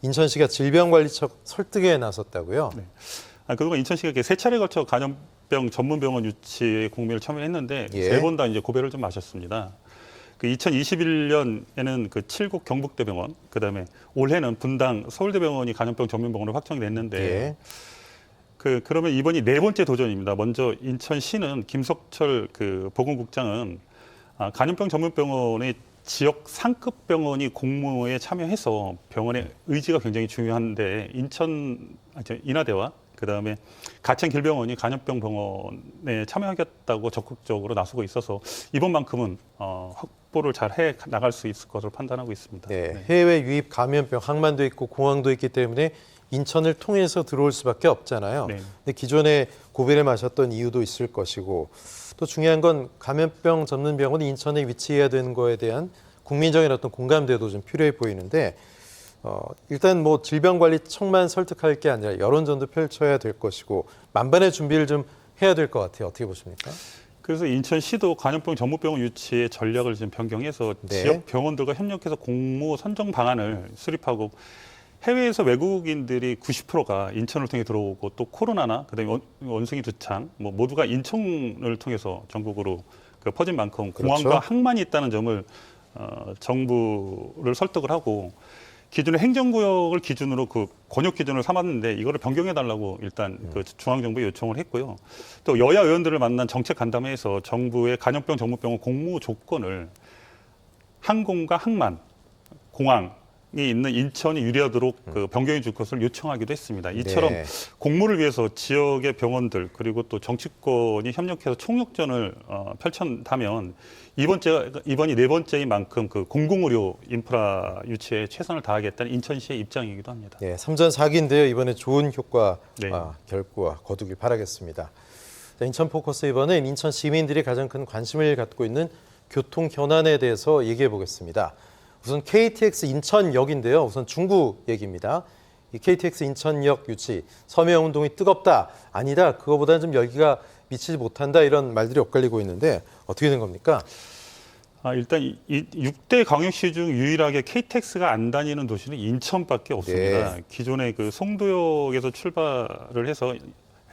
인천시가 질병관리청 설득에 나섰다고요? 네. 그동안 인천시가 이렇게 세 차례 걸쳐 감염병 전문병원 유치에 공모를 참여했는데 예. 세 번 다 이제 고배를 좀 마셨습니다. 그 2021년에는 그 칠곡 경북대병원, 그다음에 올해는 분당 서울대병원이 감염병 전문병원으로 확정이 됐는데 예. 그러면 이번이 네 번째 도전입니다. 먼저 인천시는 김석철 그 보건국장은 감염병 전문병원의 지역 상급 병원이 공모에 참여해서 병원의 의지가 굉장히 중요한데 인하대와 그다음에 가천길병원이 감염병 병원에 참여하겠다고 적극적으로 나서고 있어서 이번만큼은 확보를 잘 해 나갈 수 있을 것으로 판단하고 있습니다. 네, 해외 유입 감염병 항만도 있고 공항도 있기 때문에 인천을 통해서 들어올 수밖에 없잖아요. 네. 근데 기존에 고배를 마셨던 이유도 있을 것이고 또 중요한 건 감염병 전문 병원이 인천에 위치해야 되는 거에 대한 국민적인 어떤 공감대도 좀 필요해 보이는데 일단 뭐 질병관리청만 설득할 게 아니라 여론전도 펼쳐야 될 것이고 만반의 준비를 좀 해야 될 것 같아요. 어떻게 보십니까? 그래서 인천시도 감염병 전문병원 유치의 전략을 지금 변경해서 네. 지역 병원들과 협력해서 공모 선정 방안을 수립하고 해외에서 외국인들이 90%가 인천을 통해 들어오고 또 코로나나 그다음에 원숭이 두창 뭐 모두가 인천을 통해서 전국으로 퍼진 만큼 공항과 그렇죠. 항만이 있다는 점을 정부를 설득을 하고 기존의 행정구역을 기준으로 그 권역 기준을 삼았는데 이거를 변경해달라고 일단 그 중앙정부에 요청을 했고요. 또 여야 의원들을 만난 정책 간담회에서 정부의 감염병 전문병원 공모 조건을 항공과 항만, 공항이 있는 인천이 유리하도록 그 변경해 줄 것을 요청하기도 했습니다. 이처럼 네. 공모를 위해서 지역의 병원들 그리고 또 정치권이 협력해서 총력전을 펼친다면 이번이 네 번째인 만큼 그 공공의료 인프라 유치에 최선을 다하겠다는 인천시의 입장이기도 합니다. 네, 3전 4기인데요. 이번에 좋은 효과 네. 결과 거두길 바라겠습니다. 자, 인천 포커스 이번엔 인천 시민들이 가장 큰 관심을 갖고 있는 교통 현안에 대해서 얘기해 보겠습니다. 우선 KTX 인천역인데요. 우선 중구 얘기입니다. 이 KTX 인천역 유치, 서명 운동이 뜨겁다, 아니다, 그거보다는 좀 열기가 미치지 못한다 이런 말들이 엇갈리고 있는데 어떻게 된 겁니까? 일단 이 6대 광역시 중 유일하게 KTX가 안 다니는 도시는 인천밖에 없습니다. 네. 기존의 그 송도역에서 출발을 해서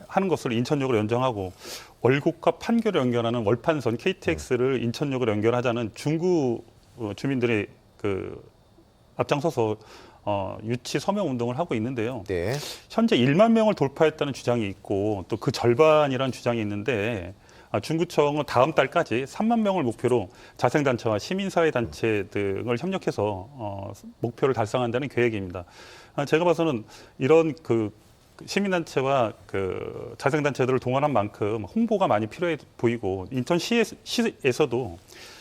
하는 것을 인천역으로 연장하고 월곡과 판교를 연결하는 월판선 KTX를 인천역으로 연결하자는 중구 주민들의 그 앞장서서 유치 서명 운동을 하고 있는데요. 네. 현재 1만 명을 돌파했다는 주장이 있고 또 그 절반이라는 주장이 있는데 중구청은 다음 달까지 3만 명을 목표로 자생단체와 시민사회단체 등을 협력해서 목표를 달성한다는 계획입니다. 제가 봐서는 이런 그 시민단체와 그 자생단체들을 동원한 만큼 홍보가 많이 필요해 보이고 인천시에서도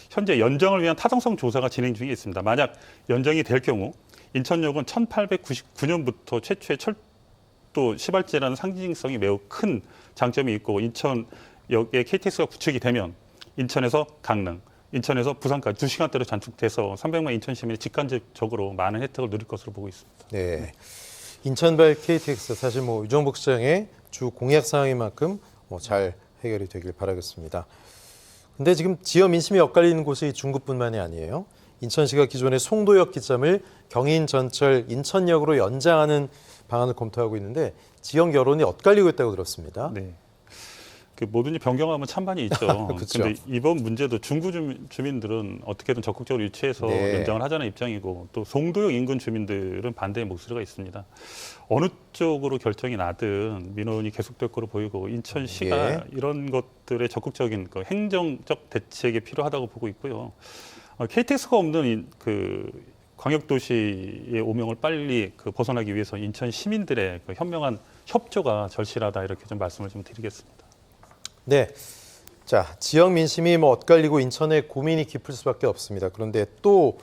현재 연정을 위한 타당성 조사가 진행 중에 있습니다. 만약 연정이 될 경우 인천역은 1899년부터 최초의 철도 시발제라는 상징성이 매우 큰 장점이 있고 인천역에 KTX가 구축이 되면 인천에서 강릉, 인천에서 부산까지 2시간대로 단축돼서 300만 인천 시민이 직간접적으로 많은 혜택을 누릴 것으로 보고 있습니다. 네. 인천발 KTX 사실 뭐 유정복 시장의 주 공약 사항인 만큼 잘 해결이 되길 바라겠습니다. 근데 지금 지역 민심이 엇갈리는 곳이 중구뿐만이 아니에요. 인천시가 기존의 송도역 기점을 경인 전철 인천역으로 연장하는 방안을 검토하고 있는데 지역 여론이 엇갈리고 있다고 들었습니다. 네. 그 뭐든지 변경하면 찬반이 있죠. 그렇죠. 근데 이번 문제도 중구 주민들은 어떻게든 적극적으로 유치해서 네. 연장을 하자는 입장이고 또 송도역 인근 주민들은 반대의 목소리가 있습니다. 어느 쪽으로 결정이 나든 민원이 계속될 거로 보이고 인천시가 네. 이런 것들의 적극적인 그 행정적 대책이 필요하다고 보고 있고요. KTX가 없는 그 광역도시의 오명을 빨리 벗어나기 위해서 인천 시민들의 그 현명한 협조가 절실하다 이렇게 좀 말씀을 좀 드리겠습니다. 네. 자, 지역 민심이 엇갈리고 인천의 고민이 깊을 수밖에 없습니다. 그런데 또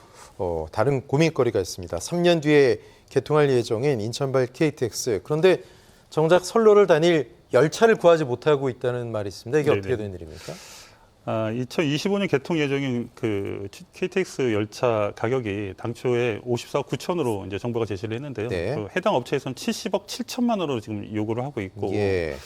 다른 고민거리가 있습니다. 3년 뒤에 개통할 예정인 인천발 KTX. 그런데 정작 선로를 다닐 열차를 구하지 못하고 있다는 말이 있습니다. 이게 네네. 어떻게 된 일입니까? 2025년 개통 예정인 그 KTX 열차 가격이 당초에 54억 9천으로 이제 정부가 제시를 했는데요. 네. 그 해당 업체에서는 70억 7천만 원으로 지금 요구를 하고 있고 예.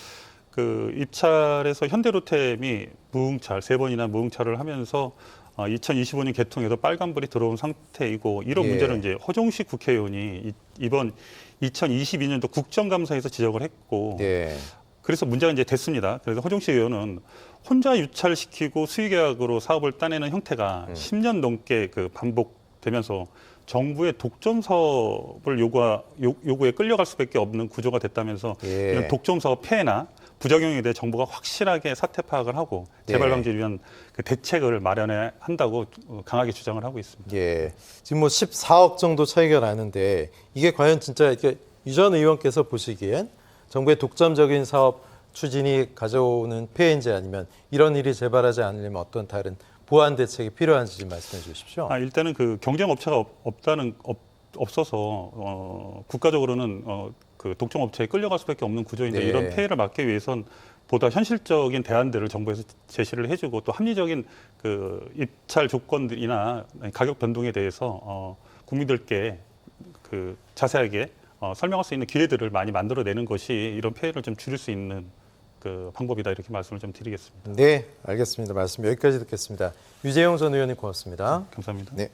그 입찰에서 현대로템이 무응찰 3번이나 무응찰을 하면서 2025년 개통에도 빨간불이 들어온 상태이고 이런 예. 문제는 이제 허종식 국회의원이 이번 2022년도 국정감사에서 지적을 했고 예. 그래서 문제가 이제 됐습니다. 그래서 허종식 의원은 혼자 유찰시키고 수의계약으로 사업을 따내는 형태가 10년 넘게 그 반복되면서 정부의 독점 사업을 요구에 끌려갈 수밖에 없는 구조가 됐다면서 예. 이런 독점 사업 폐해나 부작용에 대해 정부가 확실하게 사태 파악을 하고 재발 예. 방지를 위한 그 대책을 마련해야 한다고 강하게 주장을 하고 있습니다. 예. 지금 뭐 14억 정도 차이가 나는데 이게 과연 진짜 이렇게 유 전 의원께서 보시기엔 정부의 독점적인 사업 추진이 가져오는 폐해인지 아니면 이런 일이 재발하지 않으려면 어떤 다른 보완 대책이 필요한지 좀 말씀해 주십시오. 일단은 그 경쟁 업체가 없어서 국가적으로는 그 독점 업체에 끌려갈 수밖에 없는 구조인데 네. 이런 폐해를 막기 위해선 보다 현실적인 대안들을 정부에서 제시를 해주고 또 합리적인 그 입찰 조건이나 가격 변동에 대해서 국민들께 그 자세하게 설명할 수 있는 기회들을 많이 만들어내는 것이 이런 폐해를 좀 줄일 수 있는 그 방법이다 이렇게 말씀을 좀 드리겠습니다. 네, 알겠습니다. 말씀 여기까지 듣겠습니다. 유재용 전 의원님 고맙습니다. 감사합니다. 네.